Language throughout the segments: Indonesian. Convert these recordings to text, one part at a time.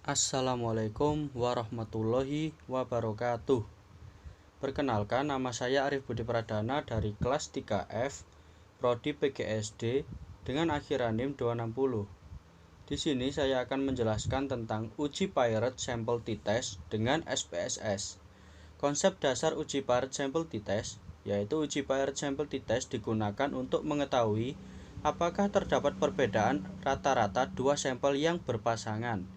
Assalamualaikum warahmatullahi wabarakatuh. Perkenalkan, nama saya Arif Budi Pradana dari kelas 3F Prodi PGSD dengan akhiran NIM 260. Di sini saya akan menjelaskan tentang uji Pirate Sample T-Test dengan SPSS. Konsep dasar uji Pirate Sample T-Test yaitu uji Pirate Sample T-Test digunakan untuk mengetahui apakah terdapat perbedaan rata-rata dua sampel yang berpasangan.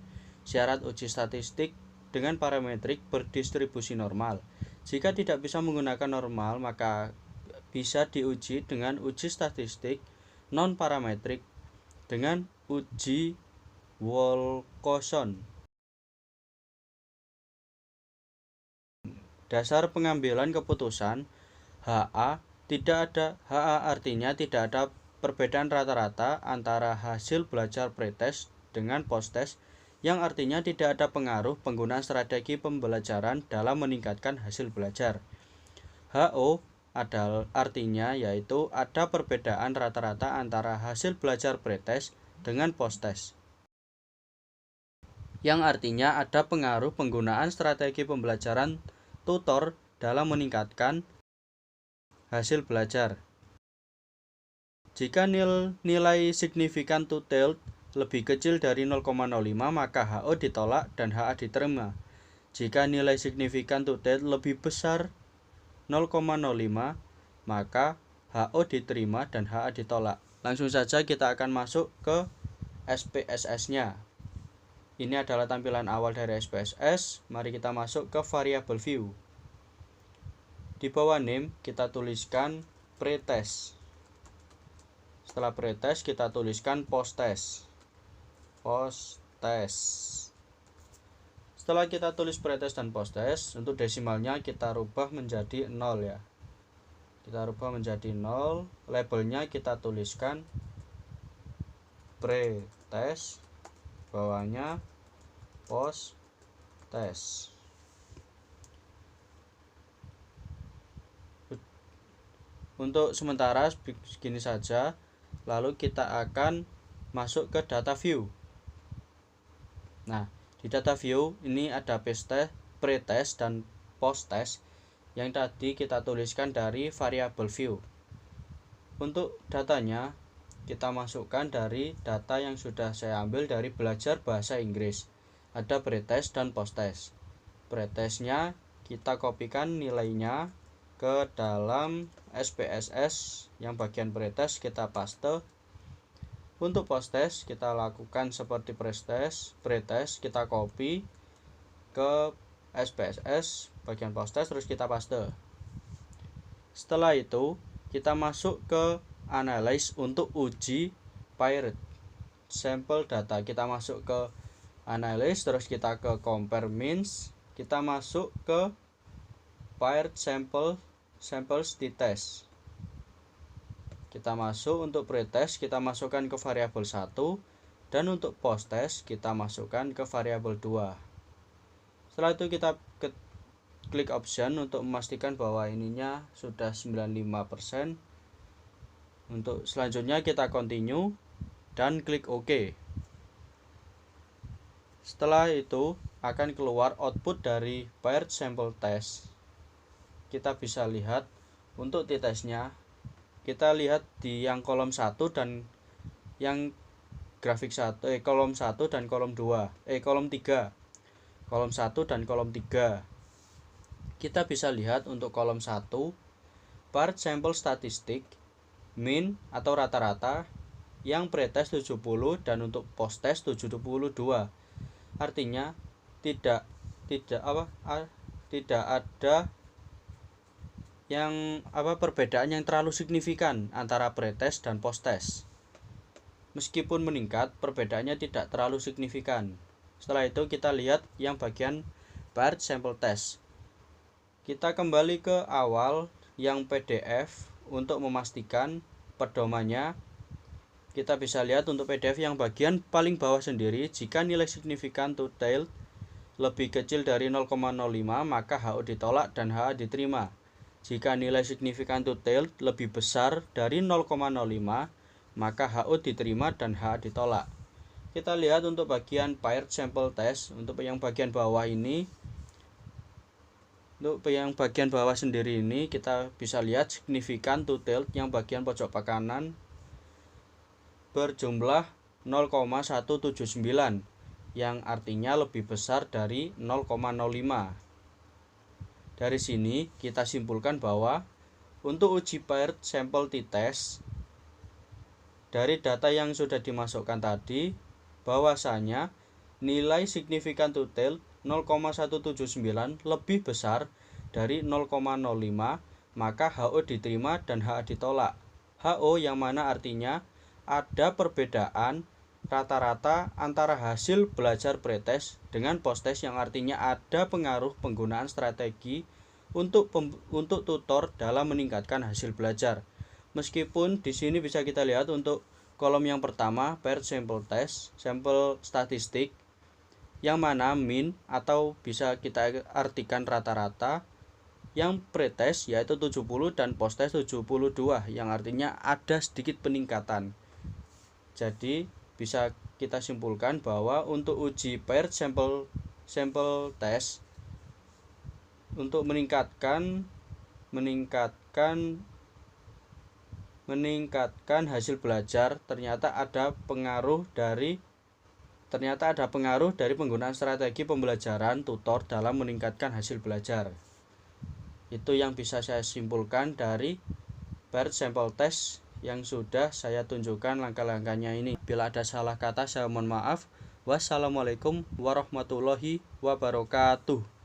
Syarat uji statistik dengan parametrik berdistribusi normal. Jika tidak bisa menggunakan normal, maka bisa diuji dengan uji statistik non-parametrik dengan uji Wilcoxon. Dasar pengambilan keputusan HA artinya tidak ada perbedaan rata-rata antara hasil belajar pretest dengan posttest, yang artinya tidak ada pengaruh penggunaan strategi pembelajaran dalam meningkatkan hasil belajar. HO artinya yaitu ada perbedaan rata-rata antara hasil belajar pretest dengan posttest, yang artinya ada pengaruh penggunaan strategi pembelajaran tutor dalam meningkatkan hasil belajar. Jika nilai signifikan two-tailed lebih kecil dari 0,05, maka HO ditolak dan HA diterima. Jika nilai signifikan two-tailed lebih besar 0,05, maka HO diterima dan HA ditolak. Langsung saja kita akan masuk ke SPSS-nya. Ini adalah tampilan awal dari SPSS. Mari kita masuk ke variable view. Di bawah name kita tuliskan pretest. Setelah pretest kita tuliskan posttest. Setelah kita tulis pretest dan posttest, untuk desimalnya kita rubah menjadi 0 ya. Kita rubah menjadi 0, labelnya kita tuliskan pretest, bawahnya posttest. Untuk sementara begini saja, lalu kita akan masuk ke data view. Nah, di data view ini ada pretest dan posttest yang tadi kita tuliskan dari variable view. Untuk datanya kita masukkan dari data yang sudah saya ambil dari belajar bahasa Inggris. Ada pretest dan posttest. Pretestnya kita kopikan nilainya ke dalam SPSS yang bagian pretest kita paste. Untuk posttest kita lakukan seperti pretest, kita copy ke SPSS bagian posttest, terus kita paste. Setelah itu kita masuk ke analyze untuk uji Pirate sample data. Kita masuk ke analyze, terus kita ke compare means, kita masuk ke Pirate samples T-test. Kita masuk untuk pretest, kita masukkan ke variabel 1, dan untuk posttest kita masukkan ke variabel 2. Setelah itu kita klik option untuk memastikan bahwa ininya sudah 95%. Untuk selanjutnya kita continue dan klik OK. Setelah itu akan keluar output dari Pirate sample test. Kita bisa lihat untuk T-testnya. Kita lihat di yang kolom 1 dan yang grafik 1, kolom 1 dan kolom 2, kolom 3. Kolom 1 dan kolom 3. Kita bisa lihat untuk kolom 1, Pirate sample statistik mean atau rata-rata yang pretest 70 dan untuk posttest 72. Artinya tidak ada perbedaan yang terlalu signifikan antara pretest dan posttest. Meskipun meningkat, perbedaannya tidak terlalu signifikan. Setelah itu kita lihat yang bagian Pirate sample test. Kita kembali ke awal yang PDF untuk memastikan pedomannya. Kita bisa lihat untuk PDF yang bagian paling bawah sendiri, jika nilai signifikan two-tailed lebih kecil dari 0,05, maka HO ditolak dan HA diterima. Jika nilai signifikan two-tailed lebih besar dari 0,05, maka HO diterima dan HA ditolak. kita lihat untuk bagian paired sample test, untuk yang bagian bawah ini, untuk yang bagian bawah sendiri ini kita bisa lihat signifikan two-tailed yang bagian pojok kanan berjumlah 0,179 yang artinya lebih besar dari 0,05. Dari sini kita simpulkan bahwa untuk uji paired sample t-test dari data yang sudah dimasukkan tadi, bahwasanya nilai signifikan two-tailed 0,179 lebih besar dari 0,05, maka HO diterima dan HA ditolak. HO yang mana artinya ada perbedaan rata-rata antara hasil belajar pretest dengan posttest, yang artinya ada pengaruh penggunaan strategi untuk tutor dalam meningkatkan hasil belajar. Meskipun di sini bisa kita lihat untuk kolom yang pertama paired sample test, sampel statistik, yang mana min atau bisa kita artikan rata-rata, yang pretest yaitu 70 dan posttest 72, yang artinya ada sedikit peningkatan. Jadi bisa kita simpulkan bahwa untuk uji paired sample test untuk meningkatkan hasil belajar ternyata ada pengaruh dari penggunaan strategi pembelajaran tutor dalam meningkatkan hasil belajar. Itu yang bisa saya simpulkan dari paired sample test yang sudah saya tunjukkan langkah-langkahnya ini. Bila ada salah kata saya mohon maaf. Wassalamualaikum warahmatullahi wabarakatuh.